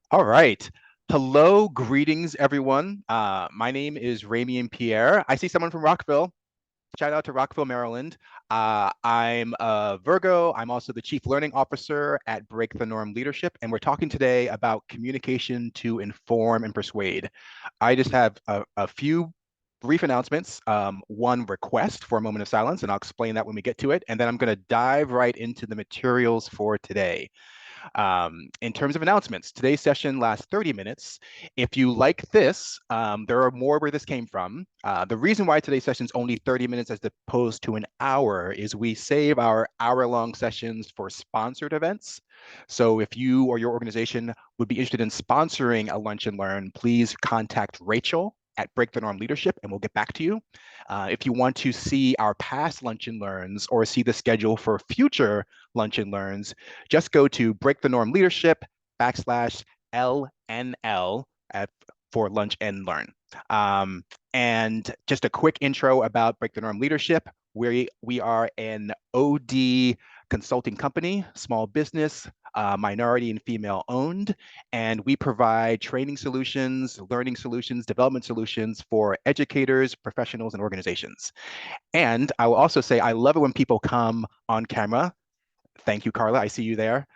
All right. Hello, greetings, everyone. My name is Ramy and Pierre. I see someone from Rockville. Shout out to Rockville, Maryland. I'm a Virgo. I'm also the Chief Learning Officer at Break the Norm Leadership, and we're talking today about communication to inform and persuade. I just have a few brief announcements, one request for a moment of silence, and I'll explain that when we get to it. And then I'm going to dive right into the materials for today. In terms of announcements, today's session lasts 30 minutes. If you like this, there are more where this came from. The reason why today's session is only 30 minutes as opposed to an hour is we save our hour-long sessions for sponsored events. So if you or your organization would be interested in sponsoring a lunch and learn, please contact Rachel at Break the Norm Leadership, and we'll get back to you. If you want to see our past lunch and learns or see the schedule for future lunch and learns, just go to Break the Norm Leadership /LNL for lunch and learn. And just a quick intro about Break the Norm Leadership. We are an OD consulting company, small business, minority and female owned, and we provide training solutions, learning solutions, development solutions for educators, professionals, and organizations. And I will also say, I love it when people come on camera. Thank you, Carla. I see you there.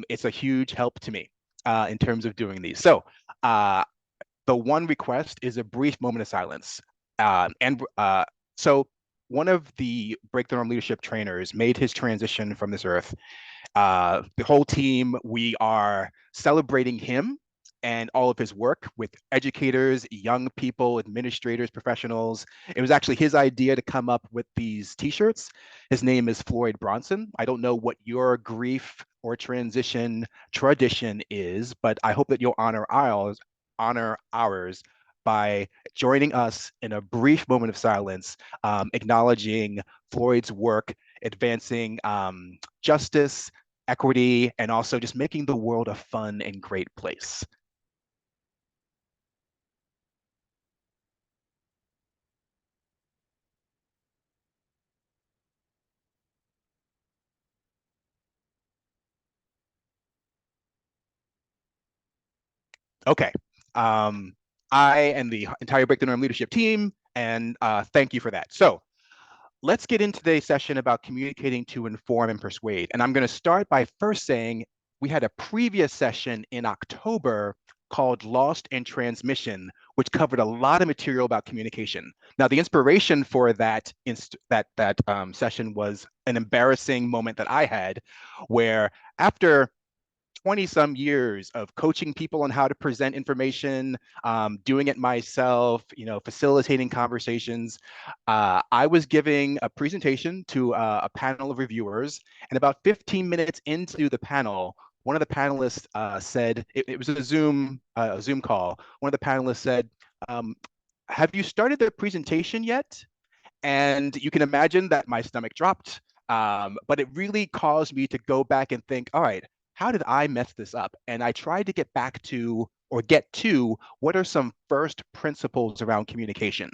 It's a huge help to me in terms of doing these. So the one request is a brief moment of silence. So one of the Break the Norm leadership trainers made his transition from this earth. The whole team, we are celebrating him and all of his work with educators, young people, administrators, professionals. It was actually his idea to come up with these t-shirts. His name is Floyd Bronson. I don't know what your grief or transition tradition is, but I hope that you'll honor ours by joining us in a brief moment of silence, acknowledging Floyd's work, advancing justice, equity, and also just making the world a fun and great place. Okay. Um, I and the entire Break the Norm leadership team, and thank you for that. So let's get into today's session about communicating to inform and persuade. And I'm going to start by first saying we had a previous session in October called Lost in Transmission, which covered a lot of material about communication. Now, the inspiration for that session was an embarrassing moment that I had, where after 20 some years of coaching people on how to present information, doing it myself, facilitating conversations. I was giving a presentation to a panel of reviewers, and about 15 minutes into the panel, one of the panelists said, it was a Zoom call. One of the panelists said, have you started the presentation yet? And you can imagine that my stomach dropped. But it really caused me to go back and think, all right, how did I mess this up? And I tried to get back to or get to what are some first principles around communication.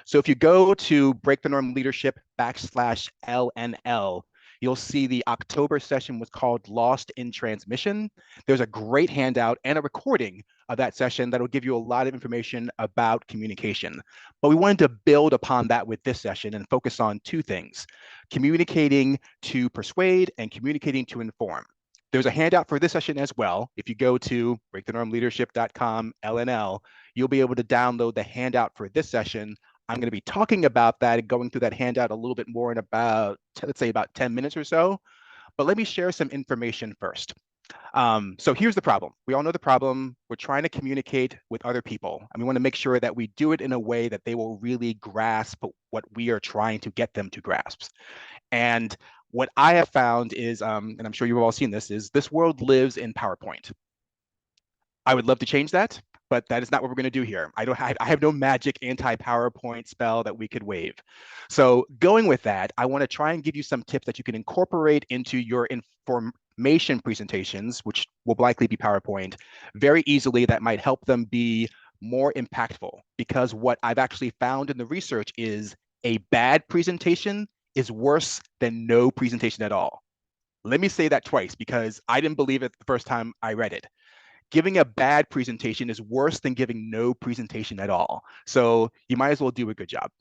So if you go to Break the Norm Leadership /LNL, you'll see the October session was called Lost in Transmission. There's a great handout and a recording of that session that'll give you a lot of information about communication. But we wanted to build upon that with this session and focus on two things: communicating to persuade and communicating to inform. There's a handout for this session as well. If you go to breakthenormleadership.com LNL, you'll be able to download the handout for this session. I'm going to be talking about that and going through that handout a little bit more in about, let's say, about 10 minutes or so. But let me share some information first. So here's the problem. We all know the problem. We're trying to communicate with other people, and we want to make sure that we do it in a way that they will really grasp what we are trying to get them to grasp. And what I have found is, and I'm sure you've all seen this, is this world lives in PowerPoint. I would love to change that, but that is not what we're going to do here. I have no magic anti-PowerPoint spell that we could wave. So going with that, I want to try and give you some tips that you can incorporate into your information presentations, which will likely be PowerPoint, very easily. That might help them be more impactful, because what I've actually found in the research is a bad presentation is worse than no presentation at all. Let me say that twice because I didn't believe it the first time I read it. giving a bad presentation is worse than giving no presentation at all. So you might as well do a good job.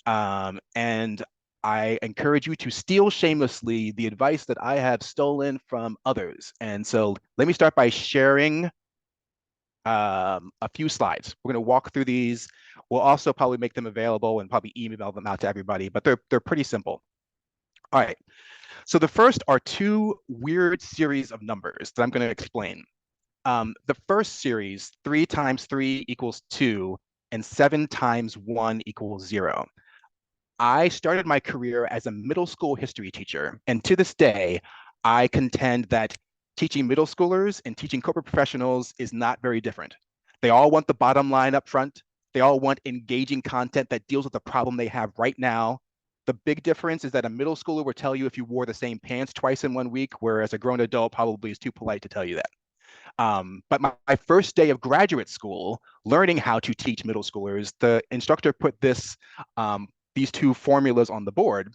And I encourage you to steal shamelessly the advice that I have stolen from others. And so let me start by sharing a few slides. We're going to walk through these. We'll also probably make them available and probably email them out to everybody, but they're pretty simple. All right. So the first are two weird series of numbers that I'm going to explain. The first series, 3 times 3 equals 2, and 7 times 1 equals 0. I started my career as a middle school history teacher, and to this day, I contend that teaching middle schoolers and teaching corporate professionals is not very different. They all want the bottom line up front. They all want engaging content that deals with the problem they have right now. The big difference is that a middle schooler will tell you if you wore the same pants twice in 1 week, whereas a grown adult probably is too polite to tell you that. But my first day of graduate school, learning how to teach middle schoolers, the instructor put these two formulas on the board.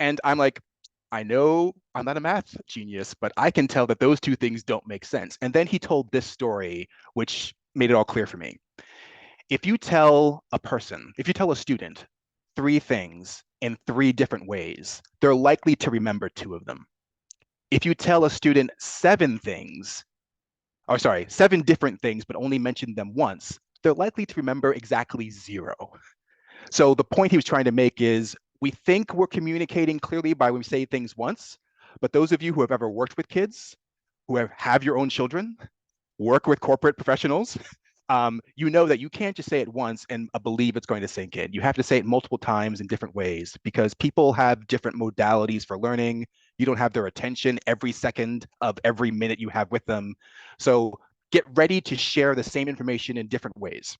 And I'm like, I know I'm not a math genius, but I can tell that those two things don't make sense. And then he told this story, which made it all clear for me. If you tell a student 3 things in 3 different ways, they're likely to remember 2 of them. If you tell a student 7 different things, but only mention them once, they're likely to remember exactly 0. So the point he was trying to make is we think we're communicating clearly by when we say things once, but those of you who have ever worked with kids, who have your own children, work with corporate professionals, you know that you can't just say it once and believe it's going to sink in. You have to say it multiple times in different ways because people have different modalities for learning. You don't have their attention every second of every minute you have with them. So get ready to share the same information in different ways.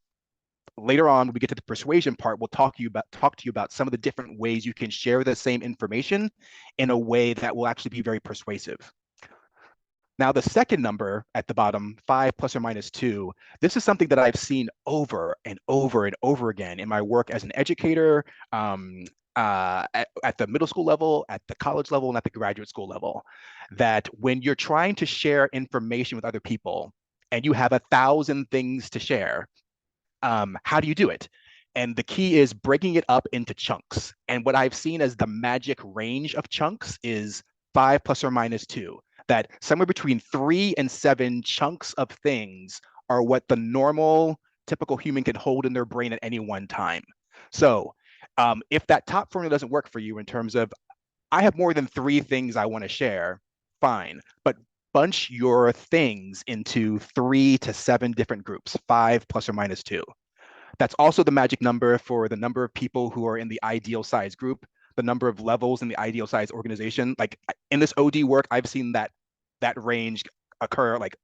Later on, when we get to the persuasion part, we'll talk to you about some of the different ways you can share the same information in a way that will actually be very persuasive. Now, the second number at the bottom, 5 plus or minus 2, this is something that I've seen over and over and over again in my work as an educator, at the middle school level, at the college level, and at the graduate school level, that when you're trying to share information with other people and you have 1,000 things to share, how do you do it? And the key is breaking it up into chunks. And what I've seen as the magic range of chunks is 5 plus or minus 2, that somewhere between 3 and 7 chunks of things are what the normal, typical human can hold in their brain at any one time. So if that top formula doesn't work for you in terms of, I have more than 3 things I want to share, fine. But bunch your things into 3 to 7 different groups, 5 plus or minus 2. That's also the magic number for the number of people who are in the ideal size group, the number of levels in the ideal size organization. Like in this OD work, I've seen that range occur like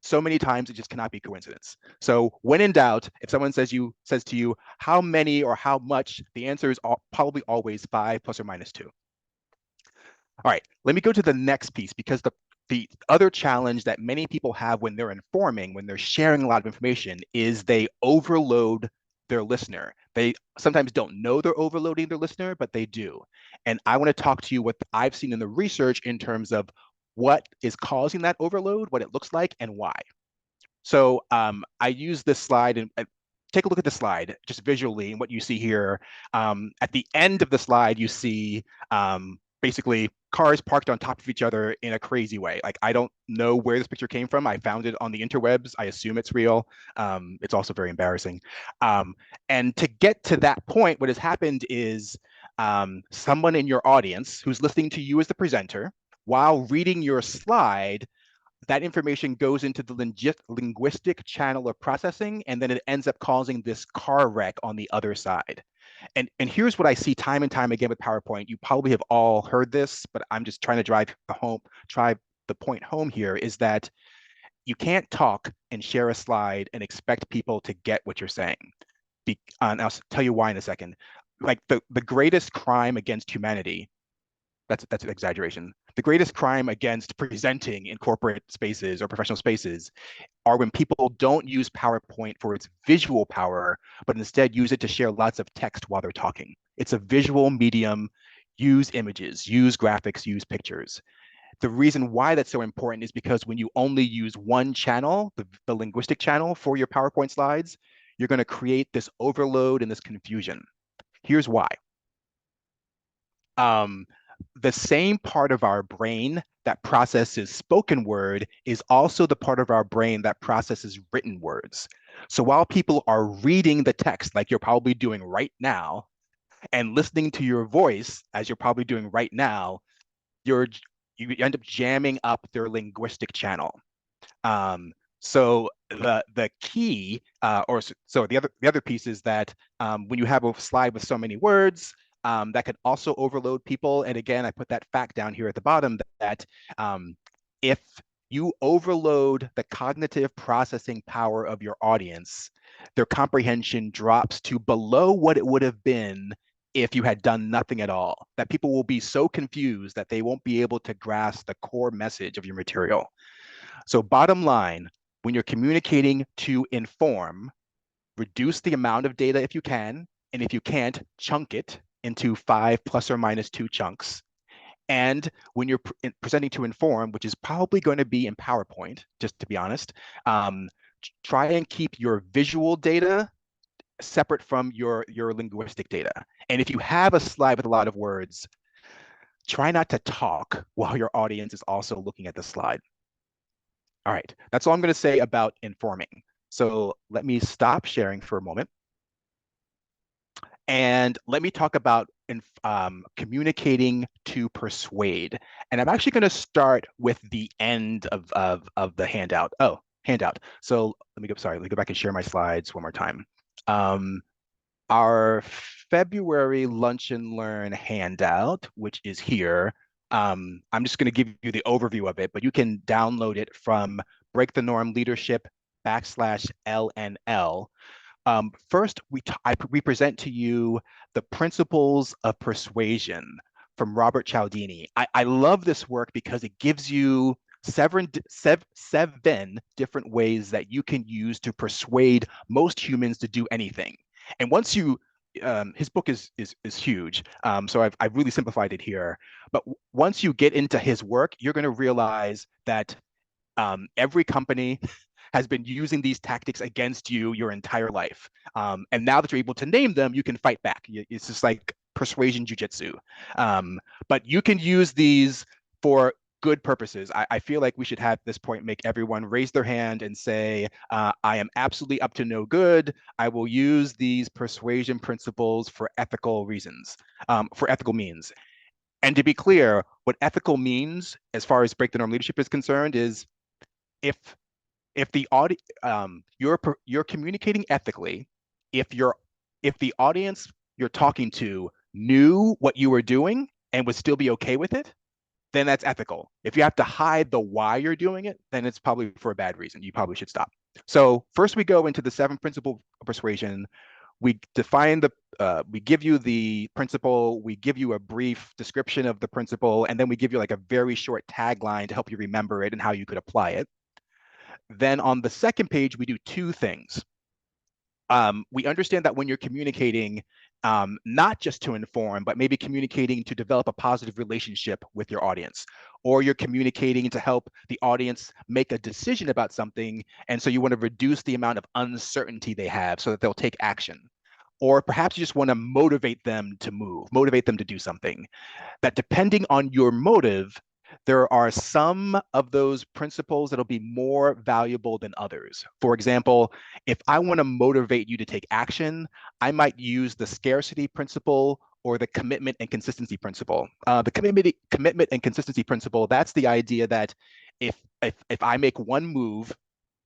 so many times, it just cannot be coincidence. So when in doubt, if someone says to you, how many or how much, the answer is probably always 5 plus or minus 2. All right, let me go to the next piece because the other challenge that many people have when they're informing, when they're sharing a lot of information, is they overload their listener. They sometimes don't know they're overloading their listener, but they do. And I want to talk to you what I've seen in the research in terms of what is causing that overload, what it looks like, and why. So I use this slide and take a look at the slide just visually and what you see here. At the end of the slide, you see basically cars parked on top of each other in a crazy way. Like, I don't know where this picture came from. I found it on the interwebs. I assume it's real. It's also very embarrassing. And to get to that point, what has happened is someone in your audience who's listening to you as the presenter, while reading your slide, that information goes into the linguistic channel of processing, and then it ends up causing this car wreck on the other side. And here's what I see time and time again with PowerPoint. You probably have all heard this, but I'm just trying to drive the point home here, is that you can't talk and share a slide and expect people to get what you're saying. And I'll tell you why in a second. Like the greatest crime against humanity, that's an exaggeration. The greatest crime against presenting in corporate spaces or professional spaces are when people don't use PowerPoint for its visual power, but instead use it to share lots of text while they're talking. It's a visual medium. Use images, use graphics, use pictures. The reason why that's so important is because when you only use one channel, the linguistic channel for your PowerPoint slides, you're going to create this overload and this confusion. Here's why. The same part of our brain that processes spoken word is also the part of our brain that processes written words. So while people are reading the text, like you're probably doing right now, and listening to your voice, as you're probably doing right now, you end up jamming up their linguistic channel. So the key, so the other piece is that when you have a slide with so many words, that could also overload people. And again, I put that fact down here at the bottom that if you overload the cognitive processing power of your audience, their comprehension drops to below what it would have been if you had done nothing at all. That people will be so confused that they won't be able to grasp the core message of your material. So bottom line, when you're communicating to inform, reduce the amount of data if you can, and if you can't, chunk it into 5 plus or minus 2 chunks. And when you're presenting to inform, which is probably going to be in PowerPoint, just to be honest, try and keep your visual data separate from your linguistic data. And if you have a slide with a lot of words, try not to talk while your audience is also looking at the slide. All right, that's all I'm going to say about informing. So let me stop sharing for a moment. And let me talk about communicating to persuade. And I'm actually going to start with the end of the handout. Oh, handout. So let me go back and share my slides one more time. Our February Lunch and Learn handout, which is here. I'm just going to give you the overview of it, but you can download it from Break the Norm Leadership /LNL. First, we present to you the principles of persuasion from Robert Cialdini. I love this work because it gives you seven different ways that you can use to persuade most humans to do anything. And once you, his book is huge, so I've really simplified it here. But once you get into his work, you're going to realize that every company has been using these tactics against you your entire life. And now that you're able to name them, you can fight back. It's just like persuasion jujitsu. But you can use these for good purposes. I feel like we should have at this point make everyone raise their hand and say, I am absolutely up to no good. I will use these persuasion principles for ethical reasons, for ethical means. And to be clear, what ethical means, as far as Break the Norm Leadership is concerned, is if the you're communicating ethically, if the audience you're talking to knew what you were doing and would still be okay with it, then that's ethical. If you have to hide the why you're doing it, then it's probably for a bad reason. You probably should stop. So first we go into the 7 principles of persuasion. We define we give you the principle, we give you a brief description of the principle, and then we give you like a very short tagline to help you remember it and how you could apply it. Then on the second page, we do 2 things. We understand that when you're communicating, not just to inform, but maybe communicating to develop a positive relationship with your audience, or you're communicating to help the audience make a decision about something. And so you want to reduce the amount of uncertainty they have so that they'll take action. Or perhaps you just want to motivate them to move, motivate them to do something. That depending on your motive, there are some of those principles that'll be more valuable than others. For example, if I want to motivate you to take action, I might use the scarcity principle or the commitment and consistency principle. The commitment and consistency principle, that's the idea that if I make one move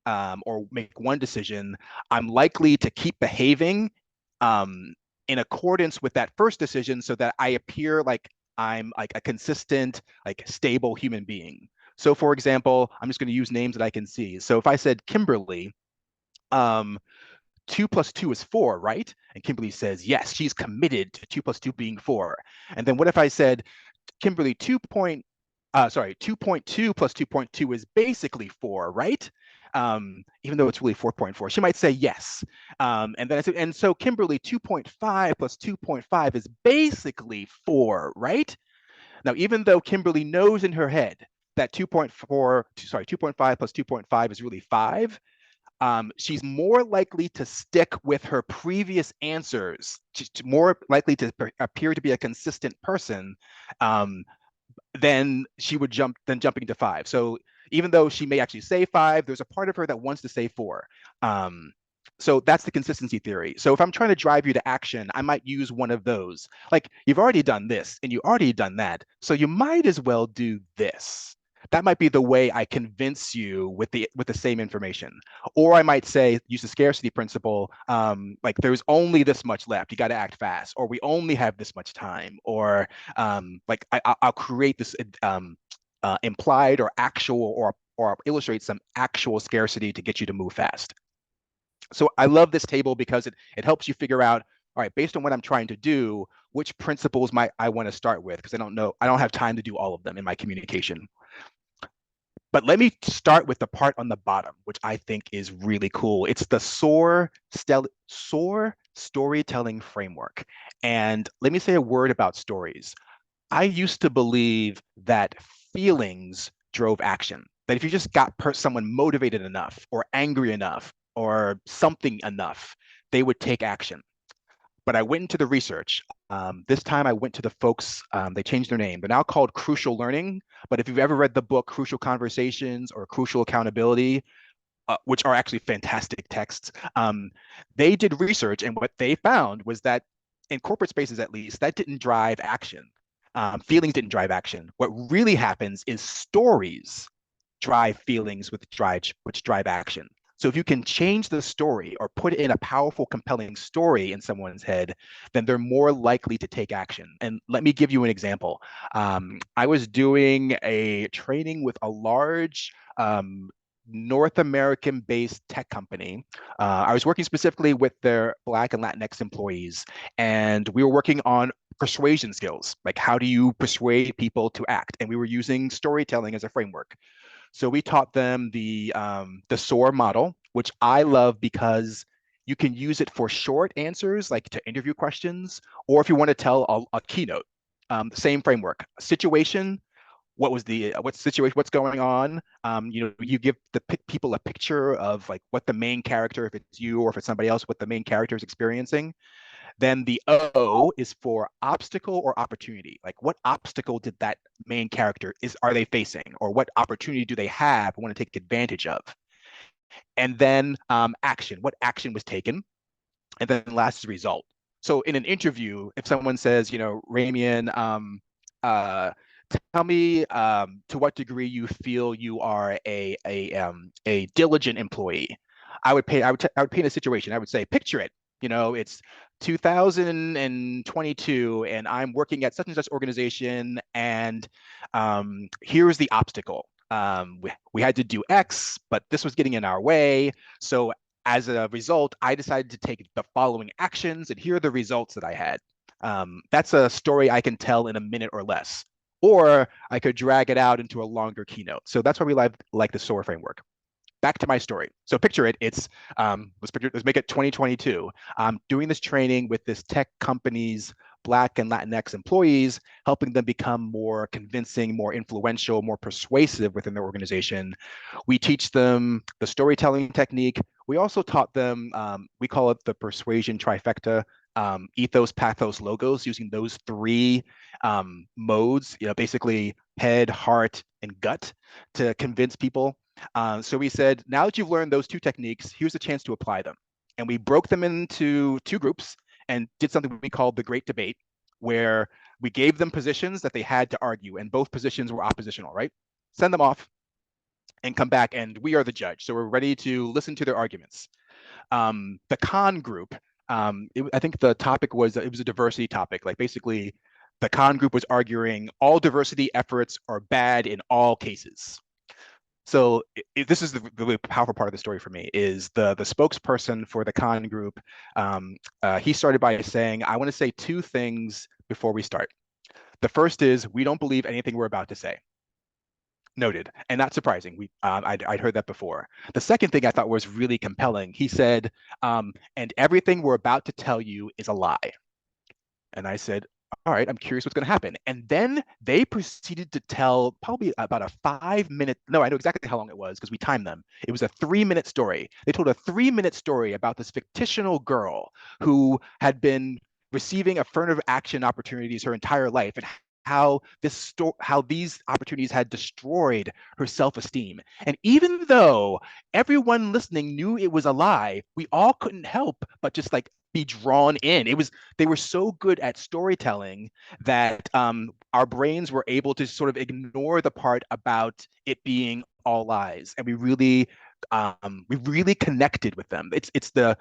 or make one decision, I'm likely to keep behaving in accordance with that first decision so that I appear like I'm like a consistent, like stable human being. So for example, I'm just going to use names that I can see. So if I said Kimberly, 2 plus 2 is 4, right? And Kimberly says, yes, she's committed to 2 plus 2 being 4. And then what if I said, Kimberly, 2.2 plus 2.2 is basically 4, right? Even though it's really 4.4, she might say yes. And then I said, and so Kimberly, 2.5 plus 2.5 is basically 4, right? Now, even though Kimberly knows in her head that 2.5 plus 2.5 is really 5. She's more likely to stick with her previous answers, she's more likely to appear to be a consistent person, um, then she would jumping to 5. So even though she may actually say 5, there's a part of her that wants to say 4. Um, so that's the consistency theory. So if I'm trying to drive you to action, I might use one of those. Like, you've already done this and you already done that, so you might as well do this. That might be the way I convince you with the same information. Or I might say, use the scarcity principle, like there's only this much left, you got to act fast, or we only have this much time, or like I'll create this implied or actual, or illustrate some actual scarcity to get you to move fast. So I love this table because it helps you figure out, all right, based on what I'm trying to do, which principles might I want to start with, because I don't have time to do all of them in my communication. But let me start with the part on the bottom, which I think is really cool. It's the SOAR storytelling framework. And let me say a word about stories. I used to believe that feelings drove action, that if you just got someone motivated enough or angry enough or something enough, they would take action. But I went into the research. This time I went to the folks, they changed their name. They're now called Crucial Learning. But if you've ever read the book Crucial Conversations or Crucial Accountability, which are actually fantastic texts, they did research, and what they found was that in corporate spaces, at least, that didn't drive action. Feelings didn't drive action. What really happens is stories drive feelings, which drive action. So if you can change the story or put it in a powerful, compelling story in someone's head, then they're more likely to take action. And let me give you an example. I was doing a training with a large North American based tech company. I was working specifically with their Black and Latinx employees, and we were working on persuasion skills. Like, how do you persuade people to act? And we were using storytelling as a framework. So we taught them the SOAR model, which I love because you can use it for short answers, like to interview questions, or if you want to tell a keynote. The same framework: situation, what situation, what's going on. You give the people a picture of like what the main character, if it's you or if it's somebody else, what the main character is experiencing. Then the O is for obstacle or opportunity. Like, what obstacle did that main character are they facing, or what opportunity do they have want to take advantage of? And then action. What action was taken? And then last is result. So in an interview, if someone says, Ramian, uh, tell me to what degree you feel you are a diligent employee. I would paint a situation. I would say, picture it. It's 2022, and I'm working at such and such organization, and here's the obstacle. We had to do X, but this was getting in our way. So as a result, I decided to take the following actions, and here are the results that I had. That's a story I can tell in a minute or less. Or I could drag it out into a longer keynote. So that's why we like the SOAR framework. Back to my story. So picture it. Let's make it 2022. I'm doing this training with this tech company's Black and Latinx employees, helping them become more convincing, more influential, more persuasive within their organization. We teach them the storytelling technique. We also taught them, we call it the persuasion trifecta, ethos, pathos, logos, using those three modes, basically head, heart, and gut to convince people. So we said, now that you've learned those two techniques, here's a chance to apply them. And we broke them into two groups and did something we called the Great Debate, where we gave them positions that they had to argue, and both positions were oppositional, right? Send them off and come back, and we are the judge. So we're ready to listen to their arguments. The con group, I think the topic was, it was a diversity topic. Like, basically, the con group was arguing all diversity efforts are bad in all cases. So this is the really powerful part of the story for me, is the spokesperson for the con group. He started by saying, I want to say two things before we start. The first is, we don't believe anything we're about to say. Noted, and not surprising. I'd heard that before. The second thing I thought was really compelling. He said, and everything we're about to tell you is a lie. And I said, all right, I'm curious what's going to happen. And then they proceeded to tell probably about a 5 minute, no, I know exactly how long it was because we timed them. It was a 3 minute story. They told a 3 minute story about this fictional girl who had been receiving affirmative action opportunities her entire life and how these opportunities had destroyed her self-esteem. And even though everyone listening knew it was a lie, we all couldn't help but just like be drawn in. They were so good at storytelling that our brains were able to sort of ignore the part about it being all lies, and we really connected with them. It's the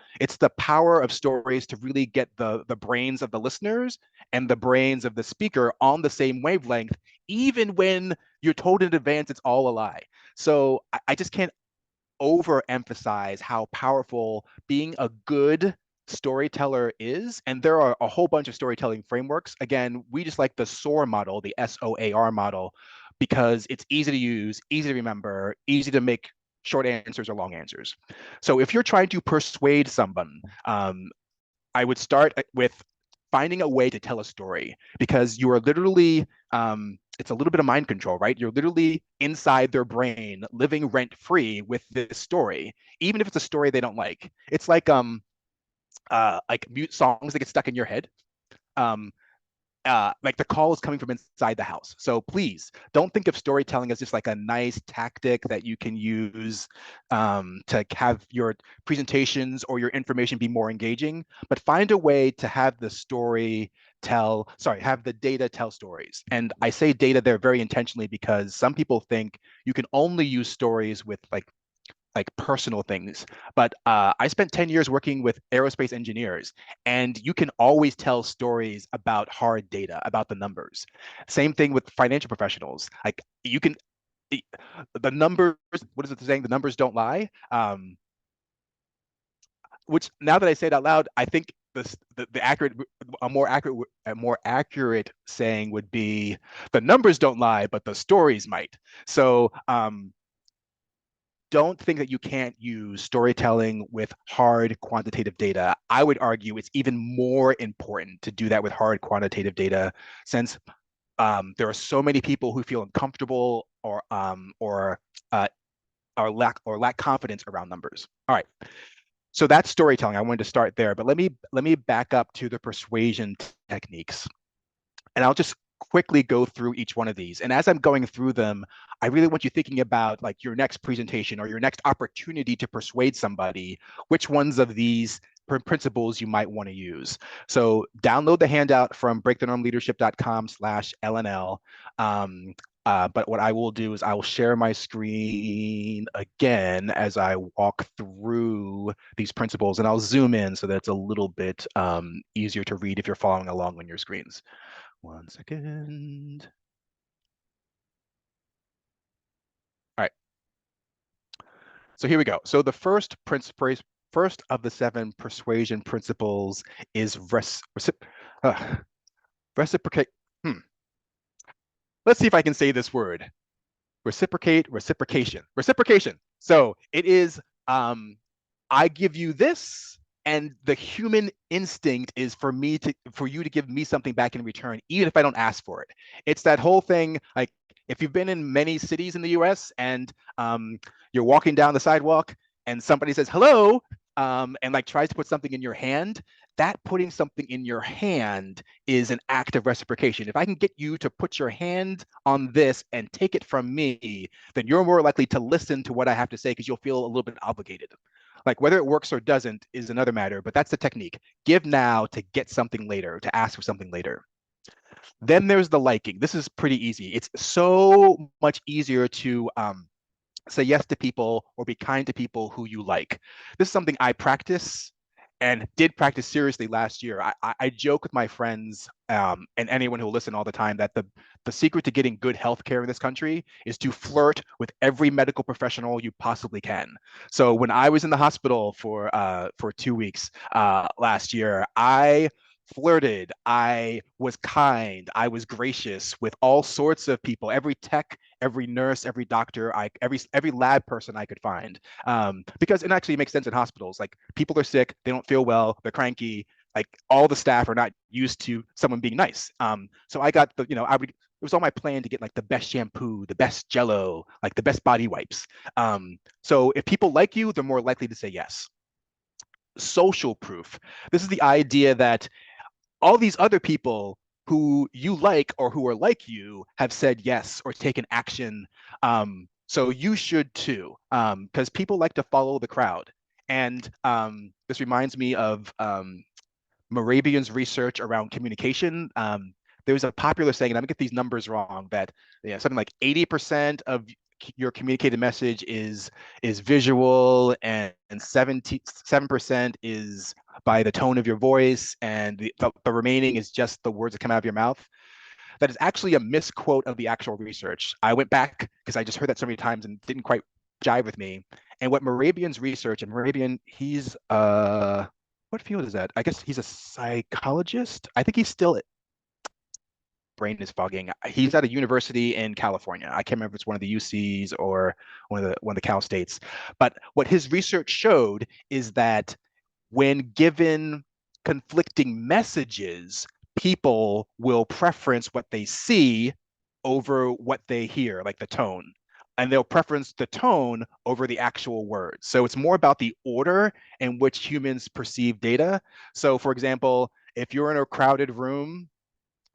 power of stories to really get the brains of the listeners and the brains of the speaker on the same wavelength, even when you're told in advance it's all a lie. So I just can't overemphasize how powerful being a good storyteller is. And there are a whole bunch of storytelling frameworks. Again, we just like the SOAR model, the SOAR model, because it's easy to use, easy to remember, easy to make short answers or long answers. So if you're trying to persuade someone, I would start with finding a way to tell a story, because you are literally it's a little bit of mind control, right? You're literally inside their brain, living rent free with this story, even if it's a story they don't like. It's like mute songs that get stuck in your head. Um, like the call is coming from inside the house. So please don't think of storytelling as just like a nice tactic that you can use to have your presentations or your information be more engaging, but find a way to have the have the data tell stories. And I say data there very intentionally because some people think you can only use stories with like personal things. But I spent 10 years working with aerospace engineers, and you can always tell stories about hard data, about the numbers. Same thing with financial professionals. Like you can, the numbers, what is it saying? The numbers don't lie. Which now that I say it out loud, I think the accurate, a more accurate saying would be the numbers don't lie, but the stories might. So don't think that you can't use storytelling with hard quantitative data. I would argue it's even more important to do that with hard quantitative data, since there are so many people who feel uncomfortable uh, or lack confidence around numbers. All right, so that's storytelling. I wanted to start there, but let me back up to the persuasion techniques, and I'll just quickly go through each one of these. And as I'm going through them, I really want you thinking about like your next presentation or your next opportunity to persuade somebody, which ones of these principles you might want to use. So download the handout from breakthenormleadership.com/LNL. But what I will do is I will share my screen again as I walk through these principles, and I'll zoom in so that it's a little bit easier to read if you're following along on your screens. 1 second. All right. So here we go. So the first of the 7 persuasion principles is reciprocate. Let's see if I can say this word. Reciprocation. So it is I give you this, and the human instinct is for you to give me something back in return, even if I don't ask for it. It's that whole thing, like if you've been in many cities in the US and you're walking down the sidewalk and somebody says hello, and like tries to put something in your hand, that putting something in your hand is an act of reciprocation. If I can get you to put your hand on this and take it from me, then you're more likely to listen to what I have to say because you'll feel a little bit obligated. Like whether it works or doesn't is another matter, but that's the technique. Give now to get something later, to ask for something later. Then there's the liking. This is pretty easy. It's so much easier to say yes to people or be kind to people who you like. This is something I practice and did practice seriously last year. I joke with my friends and anyone who will listen all the time that the secret to getting good healthcare in this country is to flirt with every medical professional you possibly can. So when I was in the hospital for 2 weeks last year, I flirted, I was kind, I was gracious with all sorts of people, every tech, every nurse, every doctor, every lab person I could find, because it actually makes sense in hospitals. Like people are sick, they don't feel well, they're cranky. like all the staff are not used to someone being nice. So I got the, it was on my plan to get like the best shampoo, the best Jello, like the best body wipes. So if people like you, they're more likely to say yes. Social proof. This is the idea that all these other people who you like or who are like you have said yes or taken action. So you should too, because people like to follow the crowd. And this reminds me of Morabian's research around communication. There's a popular saying, and I'm gonna get these numbers wrong, that something like 80% of your communicated message is visual, and 77% is by the tone of your voice, and the remaining is just the words that come out of your mouth. That is actually a misquote of the actual research. I went back because I just heard that so many times and didn't quite jive with me. And what Morabian's research, and Morabian, he's what field is that? I guess he's a psychologist. I think he's still, brain is fogging. He's at a university in California. I can't remember if it's one of the UCs or one of the Cal states. But what his research showed is that when given conflicting messages, people will preference what they see over what they hear, like the tone. And they'll preference the tone over the actual words. So it's more about the order in which humans perceive data. So, for example, if you're in a crowded room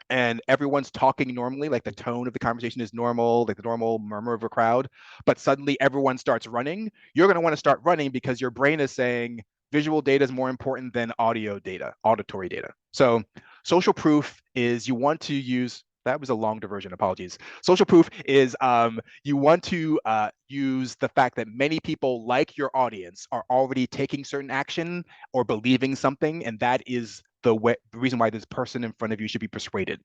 and everyone's talking normally, like the tone of the conversation is normal, like the normal murmur of a crowd, but suddenly everyone starts running, you're going to want to start running because your brain is saying visual data is more important than audio data, auditory data. So social proof is you want to use, that was a long diversion, apologies. Social proof is you want to use the fact that many people like your audience are already taking certain action or believing something, and that is the reason why this person in front of you should be persuaded.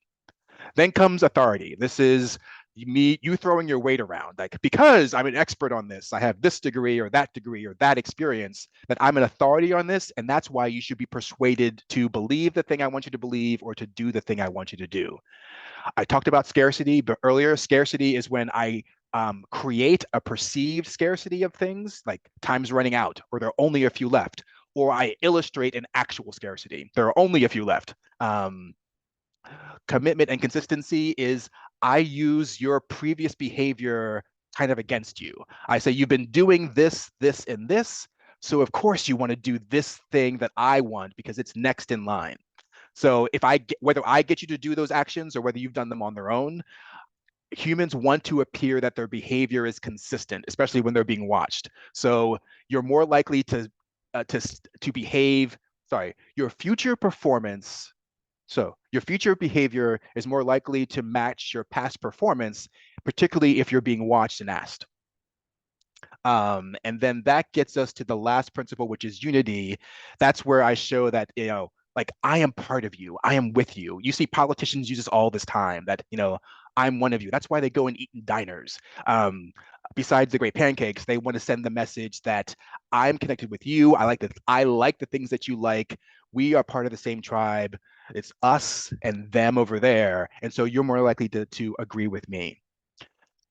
Then comes authority. This is you throwing your weight around, like, because I'm an expert on this, I have this degree or that experience, that I'm an authority on this, and that's why you should be persuaded to believe the thing I want you to believe or to do the thing I want you to do. I talked about scarcity, but earlier, scarcity is when I create a perceived scarcity of things, like time's running out, or there are only a few left, or I illustrate an actual scarcity. There are only a few left. Commitment and consistency is I use your previous behavior kind of against you. I say, you've been doing this, this, and this. So of course you want to do this thing that I want because it's next in line. So if whether I get you to do those actions or whether you've done them on their own, humans want to appear that their behavior is consistent, especially when they're being watched. So you're more likely to behave. Sorry, your future performance. So your future behavior is more likely to match your past performance, particularly if you're being watched and asked. And then that gets us to the last principle, which is unity. That's where I show that, like, I am part of you. I am with you. You see politicians use this all this time, that, I'm one of you. That's why they go and eat in diners. Besides the great pancakes, they want to send the message that I'm connected with you. I like the things that you like. We are part of the same tribe. It's us and them over there. And so you're more likely to agree with me.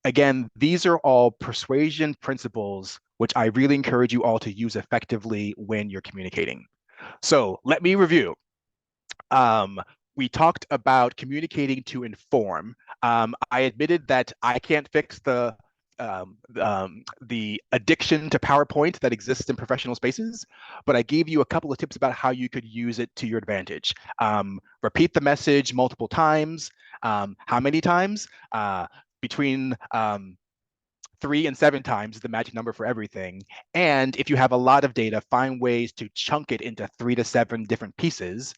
Again, these are all persuasion principles, which I really encourage you all to use effectively when you're communicating. So let me review. We talked about communicating to inform. I admitted that I can't fix the addiction to PowerPoint that exists in professional spaces, but I gave you a couple of tips about how you could use it to your advantage. Repeat the message multiple times. How many times? Between 3 and 7 times is the magic number for everything. And if you have a lot of data, find ways to chunk it into 3 to 7 different pieces.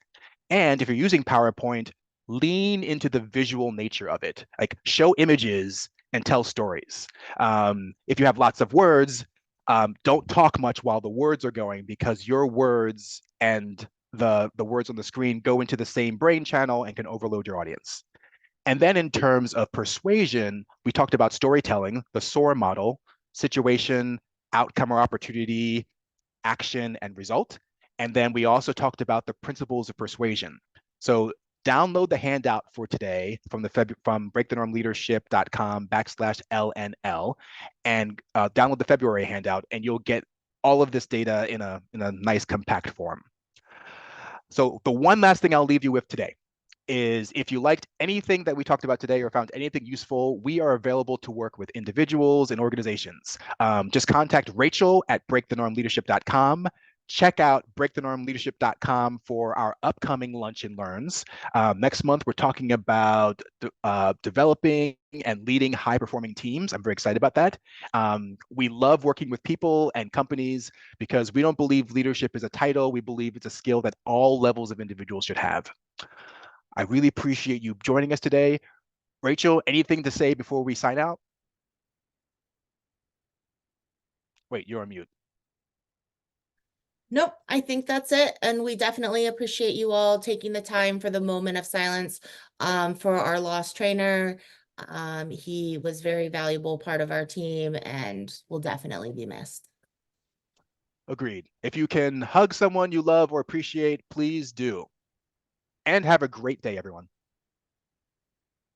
And if you're using PowerPoint, lean into the visual nature of it, like show images and tell stories. If you have lots of words, don't talk much while the words are going, because your words and the words on the screen go into the same brain channel and can overload your audience. And then in terms of persuasion, we talked about storytelling, the SOAR model: situation, outcome or opportunity, action, and result. And then we also talked about the principles of persuasion. So download the handout for today from breakthenormleadership.com/LNL, and download the February handout, and you'll get all of this data in a nice compact form. So the one last thing I'll leave you with today is if you liked anything that we talked about today or found anything useful, we are available to work with individuals and organizations. Just contact Rachel at breakthenormleadership.com. Check out breakthenormleadership.com for our upcoming Lunch and Learns. Next month, we're talking about developing and leading high-performing teams. I'm very excited about that. We love working with people and companies because we don't believe leadership is a title. We believe it's a skill that all levels of individuals should have. I really appreciate you joining us today. Rachel, anything to say before we sign out? Wait, you're on mute. Nope, I think that's it. And we definitely appreciate you all taking the time for the moment of silence for our lost trainer. He was very valuable part of our team and will definitely be missed. Agreed. If you can hug someone you love or appreciate, please do. And have a great day, everyone.